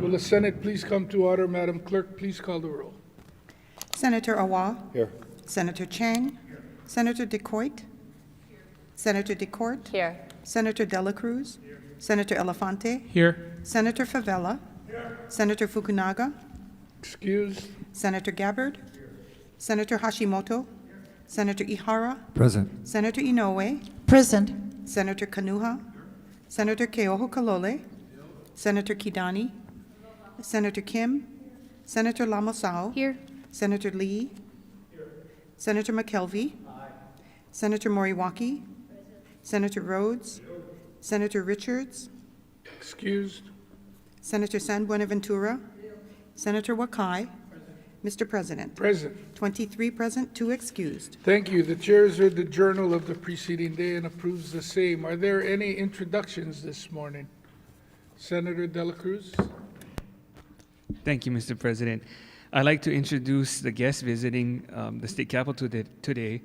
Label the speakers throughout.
Speaker 1: Will the Senate please come to order? Madam Clerk, please call the roll.
Speaker 2: Senator Awa.
Speaker 1: Here.
Speaker 2: Senator Chang. Senator DeCoit. Senator DeCourt.
Speaker 3: Here.
Speaker 2: Senator Dela Cruz. Senator Elefante.
Speaker 4: Here.
Speaker 2: Senator Favela. Senator Fukunaga.
Speaker 1: Excused.
Speaker 2: Senator Gabbard. Senator Hashimoto. Senator Ihara.
Speaker 4: Present.
Speaker 2: Senator Inoue.
Speaker 3: Present.
Speaker 2: Senator Kanuha. Senator Keoho Kalole. Senator Kidani. Senator Kim. Senator Lamosao.
Speaker 3: Here.
Speaker 2: Senator Lee. Senator McKelvey. Senator Moriwaki. Senator Rhodes. Senator Richards.
Speaker 1: Excused.
Speaker 2: Senator San Buenaventura. Senator Wakai. Mr. President.
Speaker 1: Present.
Speaker 2: 23 present, 2 excused.
Speaker 1: Thank you. The chair has read the journal of the preceding day and approves the same. Are there any introductions this morning? Senator Dela Cruz.
Speaker 4: Thank you, Mr. President. I'd like to introduce the guests visiting the state capitol today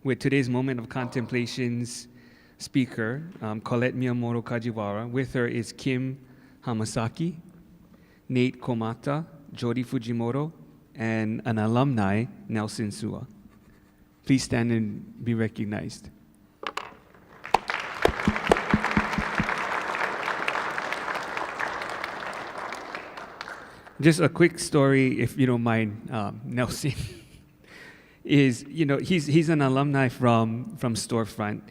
Speaker 4: with today's moment of contemplation's speaker, Colette Miyamoto Kajiwara. With her is Kim Hamasaki, Nate Komata, Jody Fujimoto, and an alumni, Nelson Sua. Please stand and be recognized. Just a quick story, if you don't mind, Nelson, is, he's an alumni from Storefront.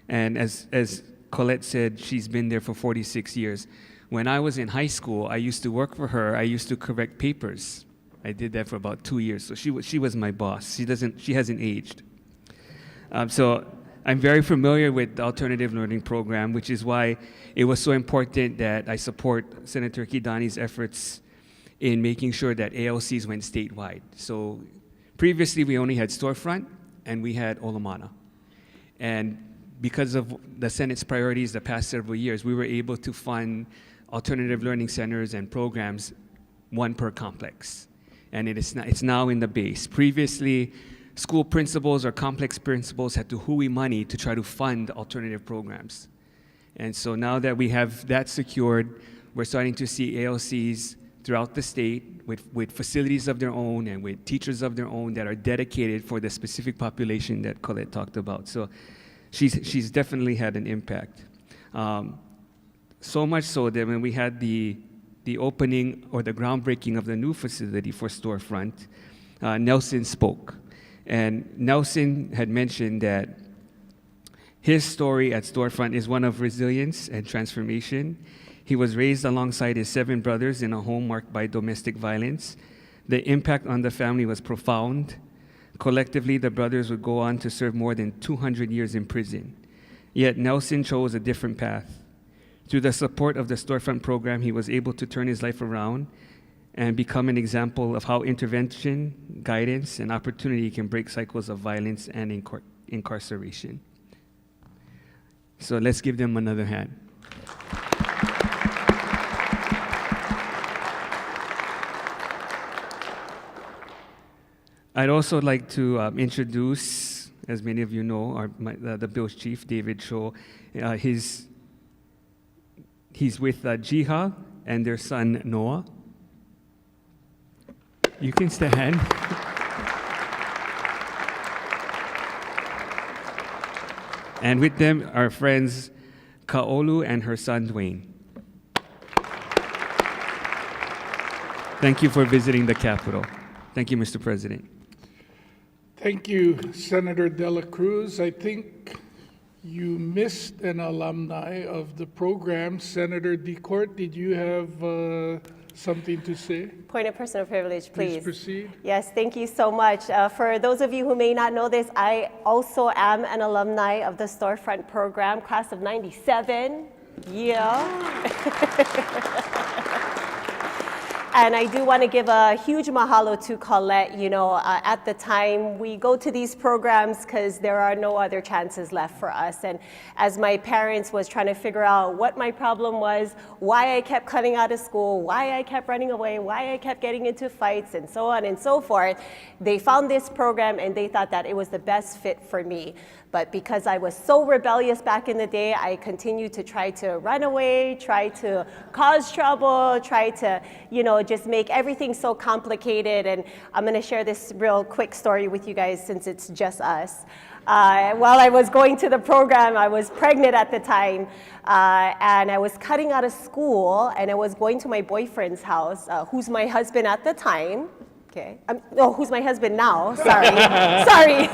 Speaker 4: And as Colette said, she's been there for 46 years. When I was in high school, I used to work for her. I used to correct papers. I did that for about 2 years. So she was my boss. She hasn't aged. So I'm very familiar with the alternative learning program, which is why it was so important that I support Senator Kidani's efforts in making sure that ALCs went statewide. So previously we only had Storefront and we had Olomana. And because of the Senate's priorities the past several years, we were able to fund alternative learning centers and programs, one per complex. And it's now in the base. Previously, school principals or complex principals had to hui money to try to fund alternative programs. And so now that we have that secured, we're starting to see ALCs throughout the state with facilities of their own and with teachers of their own that are dedicated for the specific population that Colette talked about. So she's definitely had an impact. So much so that when we had the opening or the groundbreaking of the new facility for Storefront, Nelson spoke. And Nelson had mentioned that his story at Storefront is one of resilience and transformation. He was raised alongside his 7 brothers in a home marked by domestic violence. The impact on the family was profound. Collectively, the brothers would go on to serve more than 200 years in prison. Yet Nelson chose a different path. Through the support of the Storefront program, he was able to turn his life around and become an example of how intervention, guidance, and opportunity can break cycles of violence and incarceration. So let's give them another hand. I'd also like to introduce, as many of you know, the Bill's chief, David Cho. He's with Jiha and their son, Noah. You can stand. And with them are friends Kaolu and her son, Dwayne. Thank you for visiting the Capitol. Thank you, Mr. President.
Speaker 1: Thank you, Senator Dela Cruz. I think you missed an alumni of the program. Senator DeCourt, did you have something to say?
Speaker 3: Point of personal privilege, please.
Speaker 1: Please proceed.
Speaker 3: Yes, thank you so much. For those of you who may not know this, I also am an alumni of the Storefront program, class of 97. Yeah. And I do want to give a huge mahalo to Colette. You know, at the time, we go to these programs because there are no other chances left for us. And as my parents was trying to figure out what my problem was, why I kept cutting out of school, why I kept running away, why I kept getting into fights, and so on and so forth, they found this program and they thought that it was the best fit for me. But because I was so rebellious back in the day, I continued to try to run away, try to cause trouble, try to, you know, just make everything so complicated. And I'm going to share this real quick story with you guys since it's just us. While I was going to the program, I was pregnant at the time, and I was cutting out of school, and I was going to my boyfriend's house, who's my husband at the time. Okay. No, who's my husband now? Sorry. Sorry.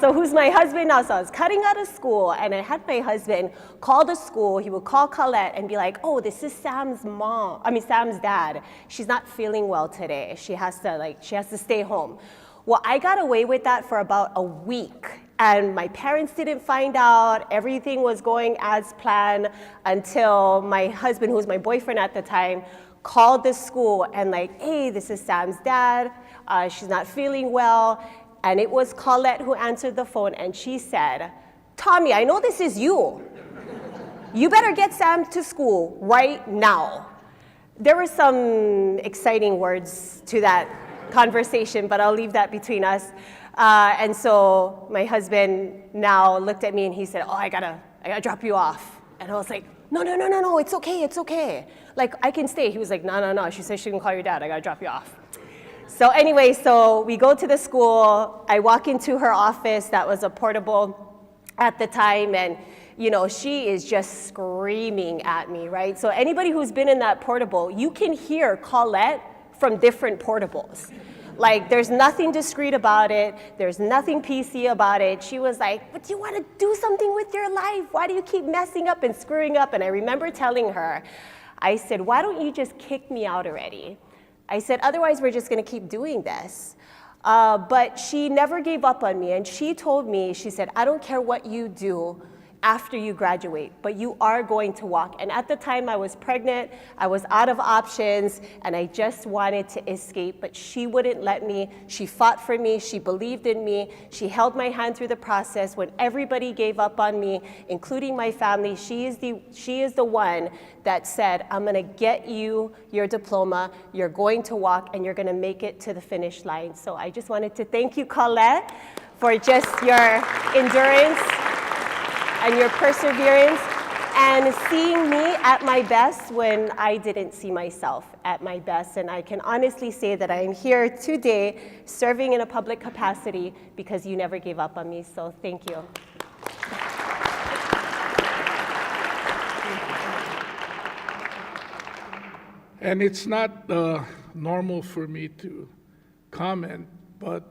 Speaker 3: So who's my husband now? So I was cutting out of school, and I had my husband call the school. He would call Colette and be like, "Oh, this is Sam's dad. She's not feeling well today. She has to stay home." Well, I got away with that for about a week. And my parents didn't find out. Everything was going as planned until my husband, who was my boyfriend at the time, called the school and like, "Hey, this is Sam's dad. She's not feeling well." And it was Colette who answered the phone, and she said, "Tommy, I know this is you. You better get Sam to school right now." There were some exciting words to that conversation, but I'll leave that between us. And so my husband now looked at me and he said, "Oh, I gotta drop you off." And I was like, No, it's okay. Like, I can stay. He was like, no. She said she can call your dad. I gotta drop you off. So anyway, so we go to the school. I walk into her office that was a portable at the time, and you know, she is just screaming at me, right? So anybody who's been in that portable, you can hear Colette from different portables. Like, there's nothing discreet about it. There's nothing PC about it. She was like, "But you want to do something with your life? Why do you keep messing up and screwing up?" And I remember telling her, I said, "Why don't you just kick me out already?" I said, "Otherwise, we're just going to keep doing this." But she never gave up on me. And she told me, she said, "I don't care what you do after you graduate, but you are going to walk." And at the time I was pregnant, I was out of options, and I just wanted to escape, but she wouldn't let me. She fought for me, she believed in me, she held my hand through the process. When everybody gave up on me, including my family, she is the one that said, "I'm gonna get you your diploma, you're going to walk, and you're gonna make it to the finish line." So I just wanted to thank you, Colette, for just your endurance and your perseverance, and seeing me at my best when I didn't see myself at my best. And I can honestly say that I am here today serving in a public capacity because you never gave up on me, so thank you.
Speaker 1: And it's not normal for me to comment, but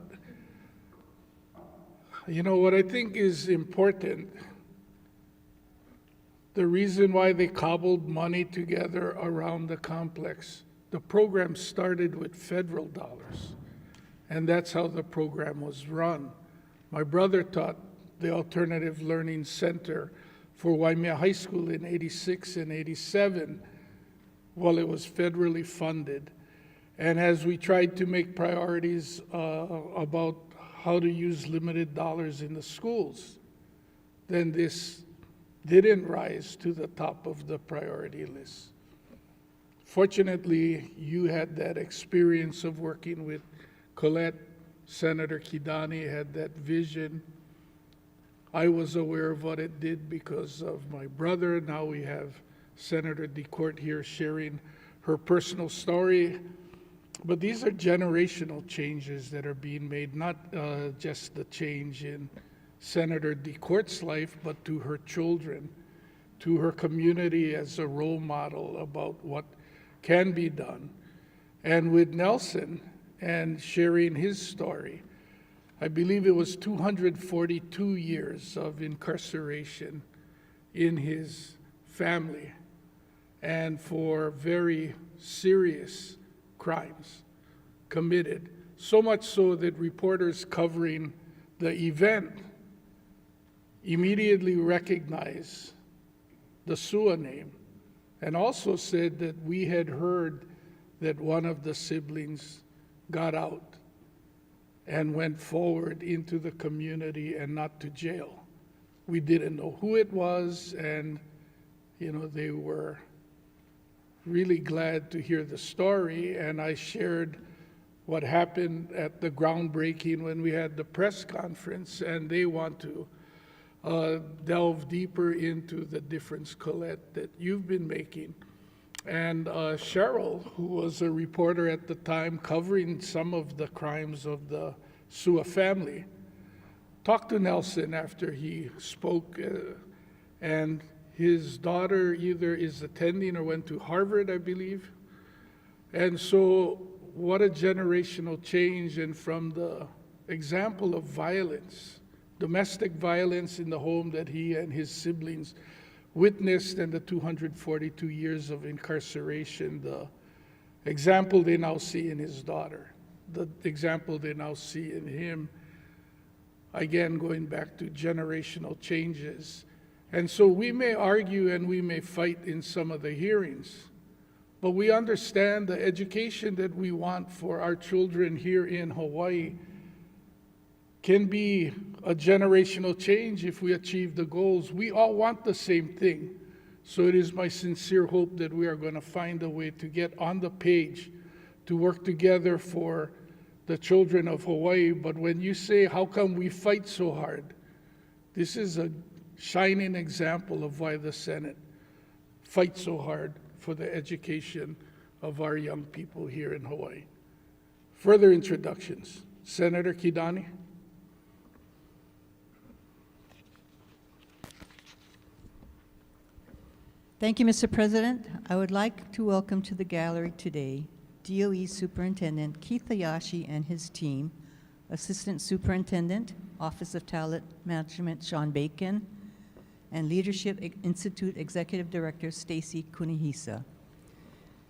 Speaker 1: you know what I think is important. The reason why they cobbled money together around the complex, the program started with federal dollars, and that's how the program was run. My brother taught the Alternative Learning Center for Waimea High School in '86 and '87 while it was federally funded. And as we tried to make priorities about how to use limited dollars in the schools, then this didn't rise to the top of the priority list. Fortunately, you had that experience of working with Colette. Senator Kidani had that vision. I was aware of what it did because of my brother. Now we have Senator DeCourt here sharing her personal story. But these are generational changes that are being made, not just the change in Senator DeCourt's life, but to her children, to her community as a role model about what can be done. And with Nelson and sharing his story, I believe it was 242 years of incarceration in his family, and for very serious crimes committed. So much so that reporters covering the event immediately recognize the SUA name and also said that we had heard that one of the siblings got out and went forward into the community and not to jail. We didn't know who it was, and they were really glad to hear the story, and I shared what happened at the groundbreaking when we had the press conference, and they want to delve deeper into the difference, Colette, that you've been making. And Cheryl, who was a reporter at the time covering some of the crimes of the Sua family, talked to Nelson after he spoke, and his daughter either is attending or went to Harvard, I believe. And so what a generational change, and from the example of violence, domestic violence in the home that he and his siblings witnessed, and the 242 years of incarceration, the example they now see in his daughter, the example they now see in him, again, going back to generational changes. And so we may argue and we may fight in some of the hearings, but we understand the education that we want for our children here in Hawaii can be a generational change if we achieve the goals. We all want the same thing. So it is my sincere hope that we are going to find a way to get on the page to work together for the children of Hawaii. But when you say, how come we fight so hard? This is a shining example of why the Senate fights so hard for the education of our young people here in Hawaii. Further introductions. Senator Kidani.
Speaker 5: Thank you, Mr. President. I would like to welcome to the gallery today DOE Superintendent Keith Hayashi and his team, Assistant Superintendent, Office of Talent Management Sean Bacon, and Leadership Institute Executive Director Stacy Kunihisa,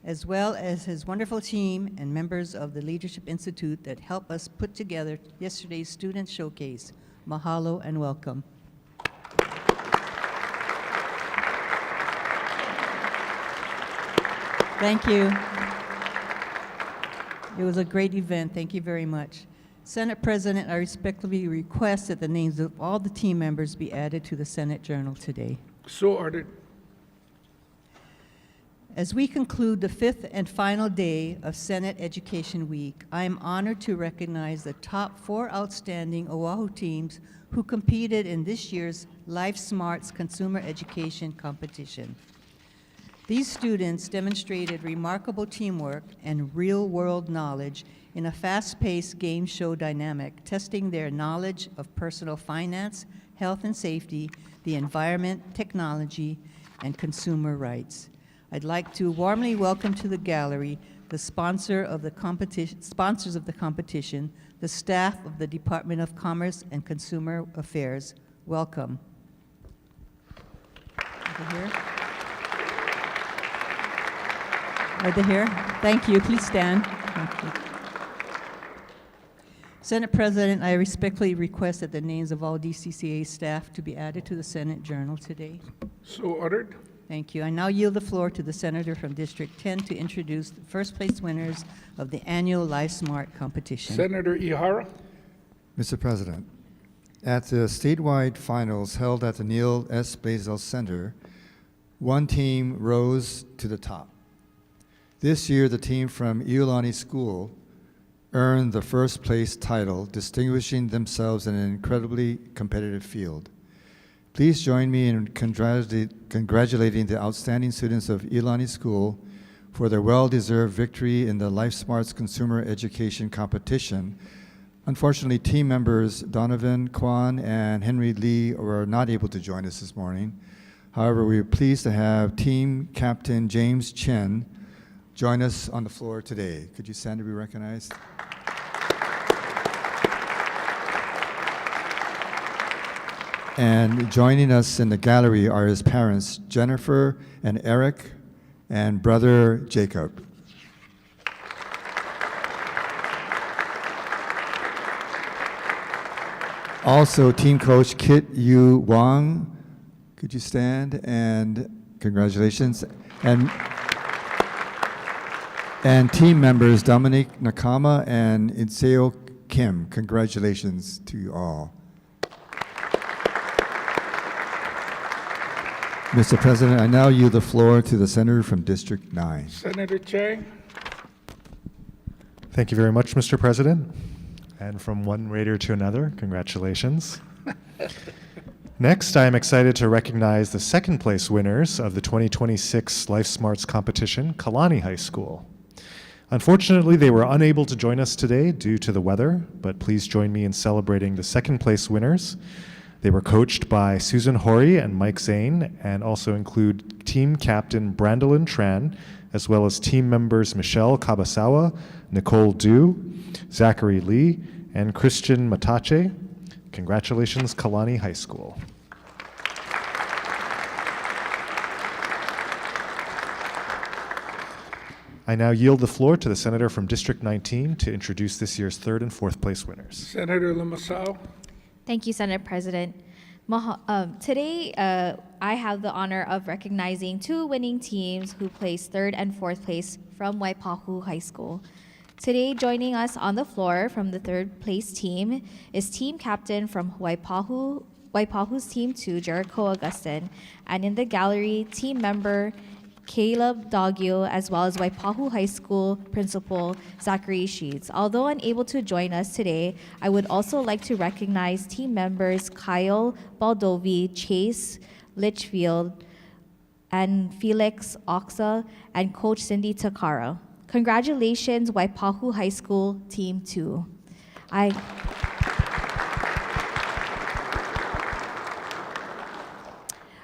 Speaker 5: as well as his wonderful team and members of the Leadership Institute that helped us put together yesterday's student showcase. Mahalo and welcome. Thank you. It was a great event. Thank you very much. Senate President, I respectfully request that the names of all the team members be added to the Senate Journal today.
Speaker 1: So ordered.
Speaker 5: As we conclude the fifth and final day of Senate Education Week, I am honored to recognize the top 4 outstanding Oahu teams who competed in this year's Life Smarts Consumer Education Competition. These students demonstrated remarkable teamwork and real-world knowledge in a fast-paced game show dynamic, testing their knowledge of personal finance, health and safety, the environment, technology, and consumer rights. I'd like to warmly welcome to the gallery the sponsors of the competition, the staff of the Department of Commerce and Consumer Affairs. Welcome. Over here. Over here. Thank you. Please stand. Thank you. Senate President, I respectfully request that the names of all DCCA staff to be added to the Senate Journal today.
Speaker 1: So ordered.
Speaker 5: Thank you. I now yield the floor to the senator from District 10 to introduce the first place winners of the annual Life Smart competition.
Speaker 1: Senator Ihara.
Speaker 6: Mr. President, at the statewide finals held at the Neil S. Blaisdell Center, one team rose to the top. This year, the team from Iolani School earned the first place title, distinguishing themselves in an incredibly competitive field. Please join me in congratulating the outstanding students of Iolani School for their well-deserved victory in the Life Smarts Consumer Education Competition. Unfortunately, team members Donovan Kwan and Henry Lee were not able to join us this morning. However, we are pleased to have team captain James Chen join us on the floor today. Could you stand to be recognized? And joining us in the gallery are his parents, Jennifer and Eric, and brother Jacob. Also, team coach Kit Yu Wang, could you stand? And congratulations. And team members Dominique Nakama and Inseo Kim, congratulations to you all. Mr. President, I now yield the floor to the senator from District 9.
Speaker 1: Senator Chang.
Speaker 7: Thank you very much, Mr. President. And from one Raider to another, congratulations. Next, I am excited to recognize the second place winners of the 2026 Life Smarts competition, Kalani High School. Unfortunately, they were unable to join us today due to the weather, but please join me in celebrating the second place winners. They were coached by Susan Hori and Mike Zane, and also include team captain Brandolyn Tran, as well as team members Michelle Kabasawa, Nicole Du, Zachary Lee, and Christian Matache. Congratulations, Kalani High School. I now yield the floor to the senator from District 19 to introduce this year's third and fourth place winners.
Speaker 1: Senator Lamasao.
Speaker 8: Thank you, Senate President. Today, I have the honor of recognizing two winning teams who placed third and fourth place from Waipahu High School. Today, joining us on the floor from the third place team is team captain from Waipahu's Team 2, Jericho Augustin, and in the gallery, team member Caleb Doggio, as well as Waipahu High School Principal Zachary Sheets. Although unable to join us today, I would also like to recognize team members Kyle Baldovi, Chase Litchfield, and Felix Oxa, and Coach Cindy Takara. Congratulations, Waipahu High School Team 2.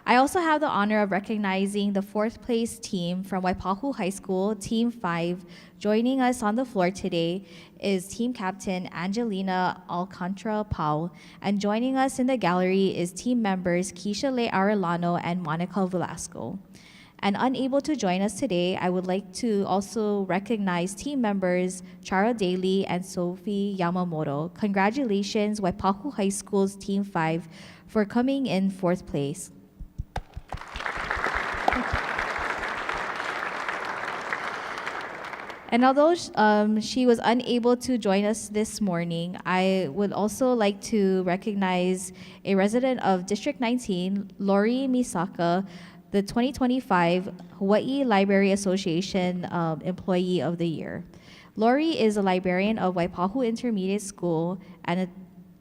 Speaker 8: I also have the honor of recognizing the fourth place team from Waipahu High School, Team 5. Joining us on the floor today is team captain Angelina Alcantara Pau, and joining us in the gallery is team members Keisha Le Arellano and Monica Velasco. And unable to join us today, I would like to also recognize team members Chara Daly and Sophie Yamamoto. Congratulations, Waipahu High School's Team 5, for coming in fourth place. And although she was unable to join us this morning, I would also like to recognize a resident of District 19, Lori Misaka, the 2025 Hawaii Library Association Employee of the Year. Lori is a librarian of Waipahu Intermediate School and a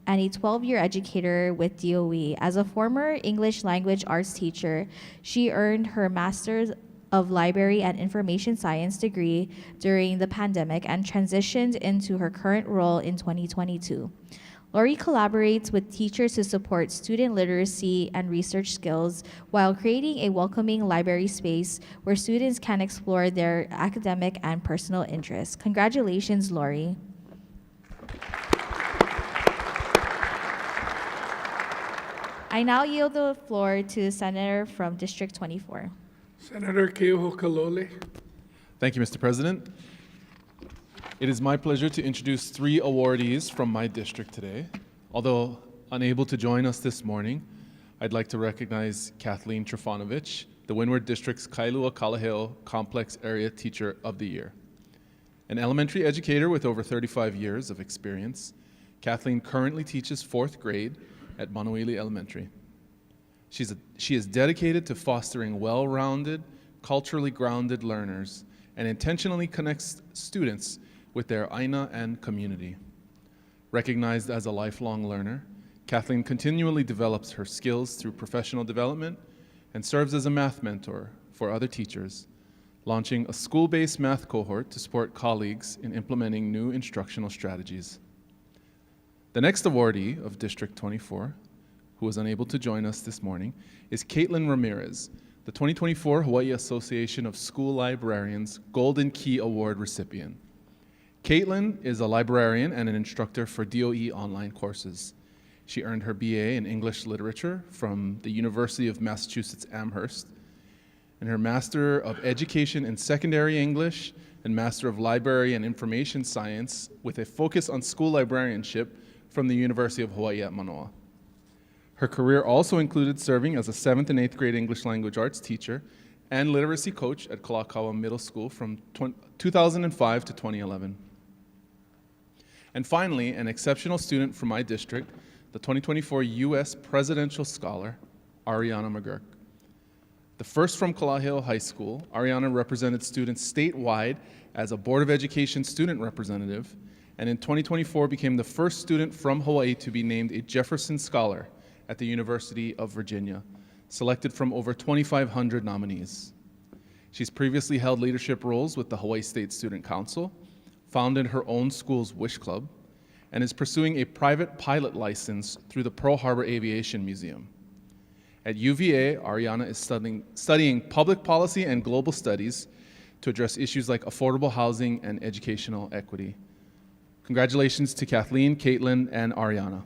Speaker 8: 12-year educator with DOE. As a former English language arts teacher, she earned her Master's of Library and Information Science degree during the pandemic and transitioned into her current role in 2022. Lori collaborates with teachers to support student literacy and research skills while creating a welcoming library space where students can explore their academic and personal interests. Congratulations, Lori. I now yield the floor to the senator from District 24.
Speaker 1: Senator Keoho Kalole.
Speaker 9: Thank you, Mr. President. It is my pleasure to introduce three awardees from my district today. Although unable to join us this morning, I'd like to recognize Kathleen Trifonovich, the Windward District's Kailua Kalaheo Complex Area Teacher of the Year. An elementary educator with over 35 years of experience, Kathleen currently teaches 4th grade at Manueli Elementary. She is dedicated to fostering well-rounded, culturally grounded learners and intentionally connects students with their aina and community. Recognized as a lifelong learner, Kathleen continually develops her skills through professional development and serves as a math mentor for other teachers, launching a school-based math cohort to support colleagues in implementing new instructional strategies. The next awardee of District 24, who was unable to join us this morning, is Caitlin Ramirez, the 2024 Hawaii Association of School Librarians Golden Key Award recipient. Caitlin is a librarian and an instructor for DOE online courses. She earned her BA in English Literature from the University of Massachusetts Amherst, and her Master of Education in Secondary English and Master of Library and Information Science with a focus on school librarianship from the University of Hawaii at Manoa. Her career also included serving as a 7th and 8th grade English language arts teacher and literacy coach at Kalakaua Middle School from 2005 to 2011. And finally, an exceptional student from my district, the 2024 U.S. Presidential Scholar, Ariana McGurk. The first from Kalaheo High School, Ariana represented students statewide as a Board of Education student representative, and in 2024 became the first student from Hawaii to be named a Jefferson Scholar at the University of Virginia, selected from over 2,500 nominees. She's previously held leadership roles with the Hawaii State Student Council, founded her own school's Wish Club, and is pursuing a private pilot license through the Pearl Harbor Aviation Museum. At UVA, Ariana is studying public policy and global studies to address issues like affordable housing and educational equity. Congratulations to Kathleen, Caitlin, and Ariana.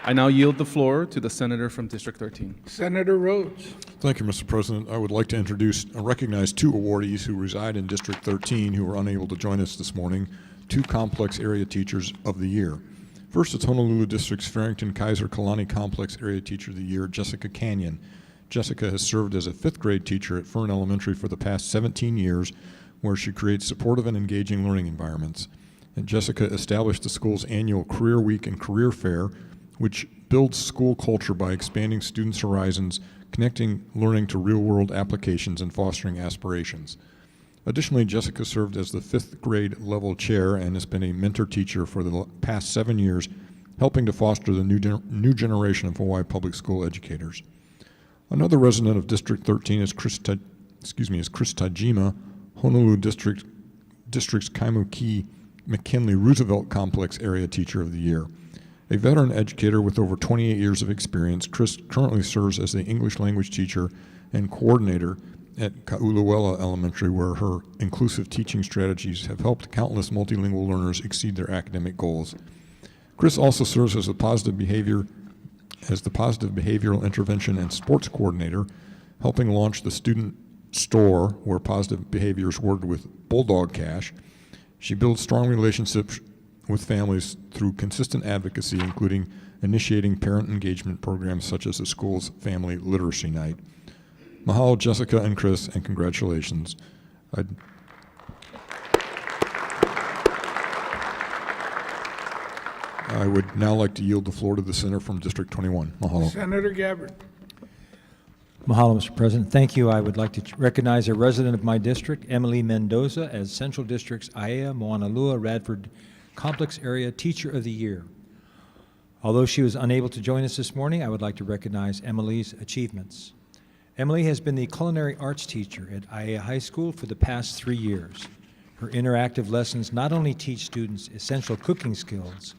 Speaker 9: I now yield the floor to the senator from District 13.
Speaker 1: Senator Rhodes.
Speaker 10: Thank you, Mr. President. I would like to recognize two awardees who reside in District 13 who were unable to join us this morning, two Complex Area Teachers of the Year. First, it's Honolulu District's Farrington Kaiser Kalani Complex Area Teacher of the Year, Jessica Canyon. Jessica has served as a fifth grade teacher at Fern Elementary for the past 17 years, where she creates supportive and engaging learning environments. And Jessica established the school's annual Career Week and Career Fair, which builds school culture by expanding students' horizons, connecting learning to real-world applications, and fostering aspirations. Additionally, Jessica served as the fifth grade level chair and has been a mentor teacher for the past 7 years, helping to foster the new generation of Hawaii public school educators. Another resident of District 13 is Chris Tajima, Honolulu District's Kaimuki McKinley Roosevelt Complex Area Teacher of the Year. A veteran educator with over 28 years of experience, Chris currently serves as the English language teacher and coordinator at Kaulawela Elementary, where her inclusive teaching strategies have helped countless multilingual learners exceed their academic goals. Chris also serves as the positive behavioral intervention and sports coordinator, helping launch the student store where positive behavior is worded with Bulldog Cash. She builds strong relationships with families through consistent advocacy, including initiating parent engagement programs such as the school's Family Literacy Night. Mahalo, Jessica and Chris, and congratulations. I would now like to yield the floor to the senator from District 21. Mahalo.
Speaker 1: Senator Gabbard.
Speaker 11: Mahalo, Mr. President. Thank you. I would like to recognize a resident of my district, Emily Mendoza, as Central District's Aiea Moanalua Radford Complex Area Teacher of the Year. Although she was unable to join us this morning, I would like to recognize Emily's achievements. Emily has been the culinary arts teacher at Aiea High School for the past 3 years. Her interactive lessons not only teach students essential cooking skills,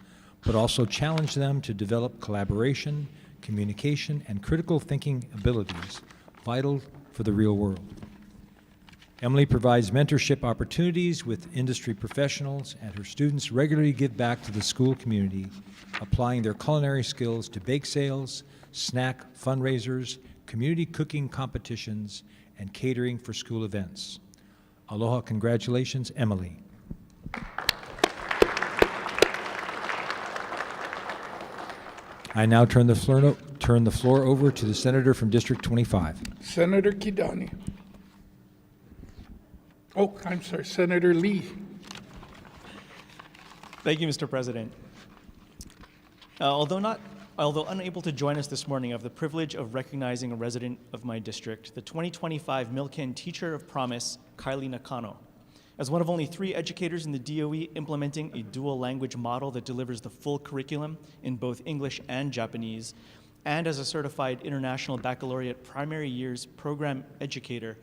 Speaker 11: but also challenge them to develop collaboration, communication, and critical thinking abilities vital for the real world. Emily provides mentorship opportunities with industry professionals, and her students regularly give back to the school community, applying their culinary skills to bake sales, snack fundraisers, community cooking competitions, and catering for school events. Aloha, congratulations, Emily. I now turn the floor over to the senator from District 25.
Speaker 1: Senator Kidani. Oh, I'm sorry, Senator Lee.
Speaker 12: Thank you, Mr. President. Although unable to join us this morning, I have the privilege of recognizing a resident of my district, the 2025 Milken Teacher of Promise, Kylie Nakano. As one of only 3 educators in the DOE implementing a dual language model that delivers the full curriculum in both English and Japanese, and as a certified international baccalaureate primary years program educator,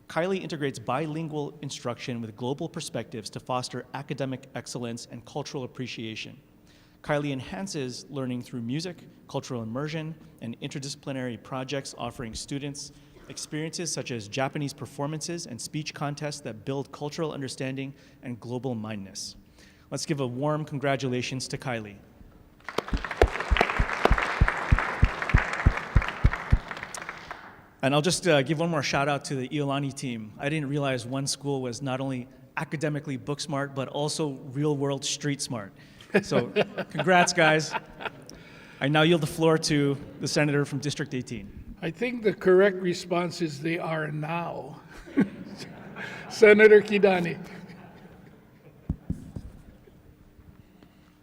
Speaker 12: Kylie integrates bilingual instruction with global perspectives to foster academic excellence and cultural appreciation. Kylie enhances learning through music, cultural immersion, and interdisciplinary projects, offering students experiences such as Japanese performances and speech contests that build cultural understanding and global mindedness. Let's give a warm congratulations to Kylie. And I'll just give one more shout out to the Iolani team. I didn't realize one school was not only academically book smart, but also real world street smart. So congrats, guys. I now yield the floor to the senator from District 18.
Speaker 1: I think the correct response is they are now. Senator Kidani.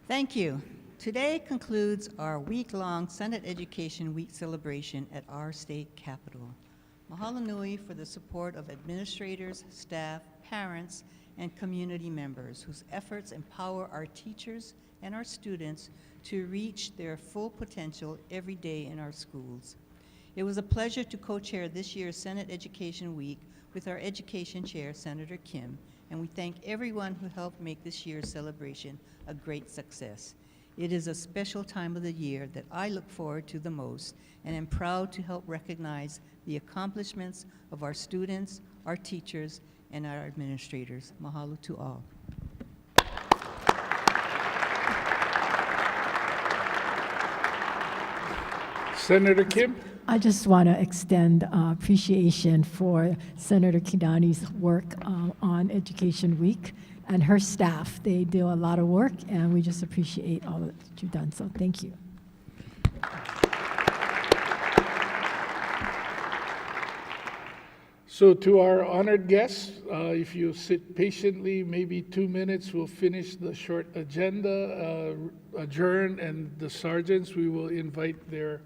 Speaker 5: Thank you. Today concludes our week-long Senate Education Week celebration at our state capitol. Mahalo nui for the support of administrators, staff, parents, and community members whose efforts empower our teachers and our students to reach their full potential every day in our schools. It was a pleasure to co-chair this year's Senate Education Week with our Education Chair, Senator Kim, and we thank everyone who helped make this year's celebration a great success. It is a special time of the year that I look forward to the most, and am proud to help recognize the accomplishments of our students, our teachers, and our administrators. Mahalo to all.
Speaker 1: Senator Kim.
Speaker 13: I just want to extend appreciation for Senator Kidani's work on Education Week and her staff. They do a lot of work, and we just appreciate all that you've done. So thank you.
Speaker 1: So to our honored guests, if you sit patiently, maybe 2 minutes, we'll finish the short agenda, adjourn, and the sergeants, we will invite their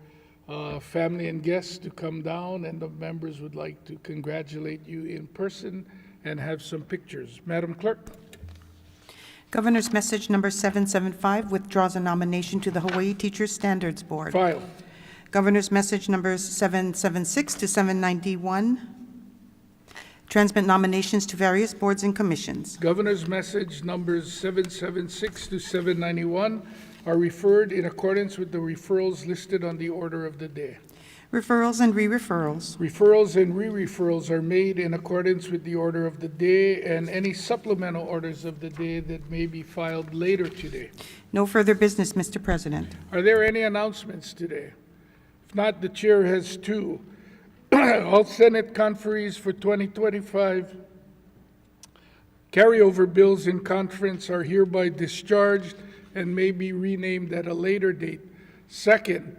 Speaker 1: family and guests to come down, and the members would like to congratulate you in person and have some pictures. Madam Clerk.
Speaker 2: Governor's message number 775 withdraws a nomination to the Hawaii Teachers Standards Board.
Speaker 1: File.
Speaker 2: Governor's message numbers 776 to 791 transmit nominations to various boards and commissions.
Speaker 1: Governor's message numbers 776 to 791 are referred in accordance with the referrals listed on the order of the day.
Speaker 2: Referrals and re-referrals.
Speaker 1: Referrals and re-referrals are made in accordance with the order of the day and any supplemental orders of the day that may be filed later today.
Speaker 2: No further business, Mr. President.
Speaker 1: Are there any announcements today? If not, the chair has two. All Senate conferees for 2025 carryover bills in conference are hereby discharged and may be renamed at a later date. Second,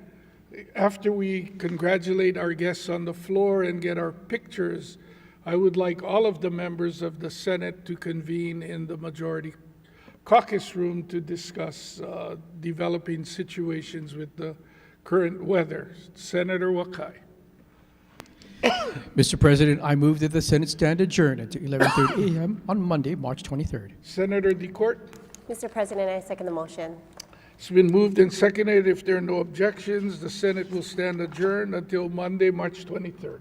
Speaker 1: after we congratulate our guests on the floor and get our pictures, I would like all of the members of the Senate to convene in the majority caucus room to discuss developing situations with the current weather. Senator Wakai.
Speaker 14: Mr. President, I move that the Senate stand adjourned until 11:30 a.m. on Monday, March 23rd.
Speaker 1: Senator DeCourt.
Speaker 3: Mr. President, I second the motion.
Speaker 1: It's been moved and seconded. If there are no objections, the Senate will stand adjourned until Monday, March 23rd.